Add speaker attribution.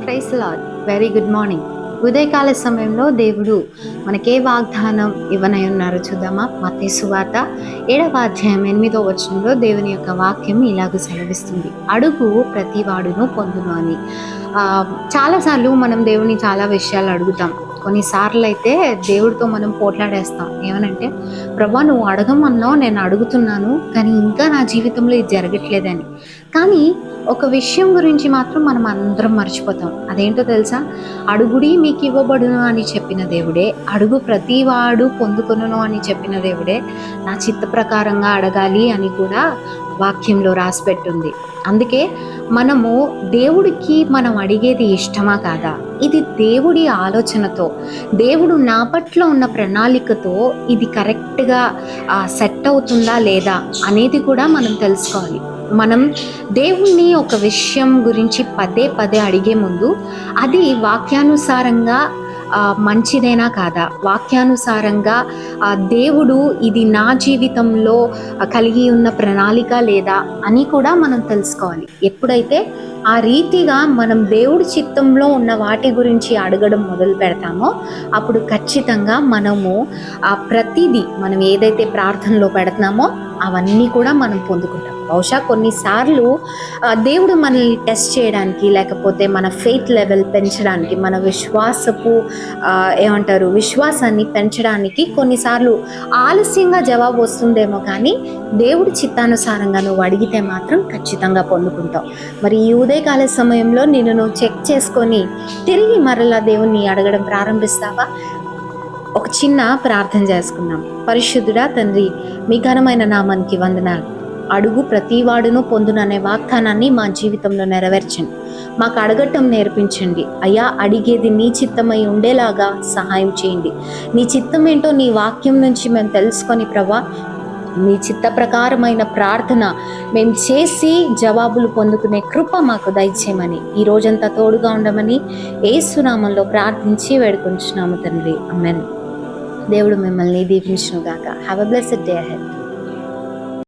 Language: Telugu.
Speaker 1: Praise Lord. Very good morning. ఉదయకాల సమయంలో దేవుడు మనకే వాగ్దానం ఇవ్వనై ఉన్నారు చూద్దామా. మత్తయి సువార్త 7వ అధ్యాయం 8వ వచనంలో దేవుని యొక్క వాక్యం ఇలాగ సెలవిస్తుంది, అడుగు ప్రతి వాడును పొందును అని. చాలాసార్లు మనం దేవుని చాలా విషయాలు అడుగుతాం. కొన్నిసార్లు అయితే దేవుడితో మనం పోట్లాడేస్తాం. ఏమనంటే, ప్రభా నువ్వు అడగమన్నావు, నేను అడుగుతున్నాను, కానీ ఇంకా నా జీవితంలో ఇది జరగట్లేదని. కానీ ఒక విషయం గురించి మాత్రం మనం అందరం మర్చిపోతాం. అదేంటో తెలుసా? అడుగుడి మీకు ఇవ్వబడును అని చెప్పిన దేవుడే, అడుగు ప్రతివాడు పొందుకొనును అని చెప్పిన దేవుడే, నా చిత్త ప్రకారంగా అడగాలి అని కూడా వాక్యంలో రాసిపెట్టుంది. అందుకే మనము దేవుడికి మనం అడిగేది ఇష్టమా కాదా, ఇది దేవుడి ఆలోచనతో, దేవుడు నా పట్ల ఉన్న ప్రణాళికతో ఇది కరెక్ట్గా సెట్ అవుతుందా లేదా అనేది కూడా మనం తెలుసుకోవాలి. మనం దేవుణ్ణి ఒక విషయం గురించి పదే పదే అడిగే ముందు అది వాక్యానుసారంగా మంచిదేనా కాదా, వాక్యానుసారంగా దేవుడు ఇది నా జీవితంలో కలిగి ఉన్న ప్రణాళిక లేదా అని కూడా మనం తెలుసుకోవాలి. ఎప్పుడైతే ఆ రీతిగా మనం దేవుడి చిత్తంలో ఉన్న వాటి గురించి అడగడం మొదలు పెడతామో అప్పుడు ఖచ్చితంగా మనము ప్రతిదీ మనం ఏదైతే ప్రార్థనలో పెడుతున్నామో అవన్నీ కూడా మనం పొందుకుంటాం. బహుశా కొన్నిసార్లు దేవుడు మనల్ని టెస్ట్ చేయడానికి, లేకపోతే మన ఫెయిత్ లెవెల్ పెంచడానికి, మన విశ్వాసాన్ని పెంచడానికి కొన్నిసార్లు ఆలస్యంగా జవాబు వస్తుందేమో, కానీ దేవుడి చిత్తానుసారంగా నువ్వు అడిగితే మాత్రం ఖచ్చితంగా పొందుకుంటావు. మరి ఈ ఉదయకాల సమయంలో నువ్వు చెక్ చేసుకొని తిరిగి మరలా దేవుణ్ణి అడగడం ప్రారంభిస్తావా? ఒక చిన్న ప్రార్థన చేసుకుందాం. పరిశుద్ధుడా తండ్రి, మీ ఘనమైన నామానికి వందనాలు. అడుగు ప్రతివాడును పొందుననే వాగ్దానాన్ని మా జీవితంలో నెరవేర్చండి. మాకు అడగటం నేర్పించండి అయ్యా. అడిగేది నీ చిత్తమై ఉండేలాగా సహాయం చేయండి. నీ చిత్తం ఏంటో నీ వాక్యం నుంచి మేము తెలుసుకొని ప్రభా, నీ చిత్త ప్రకారమైన ప్రార్థన మేము చేసి జవాబులు పొందుకునే కృప మాకు దయచేయమని, ఈ రోజంతా తోడుగా ఉండమని యేసు నామములో ప్రార్థించి వేడుకొంచున్నాము తండ్రి. ఆమేన్. దేవుడు మిమ్మల్ని దీవించును గాక. Have a blessed day ahead.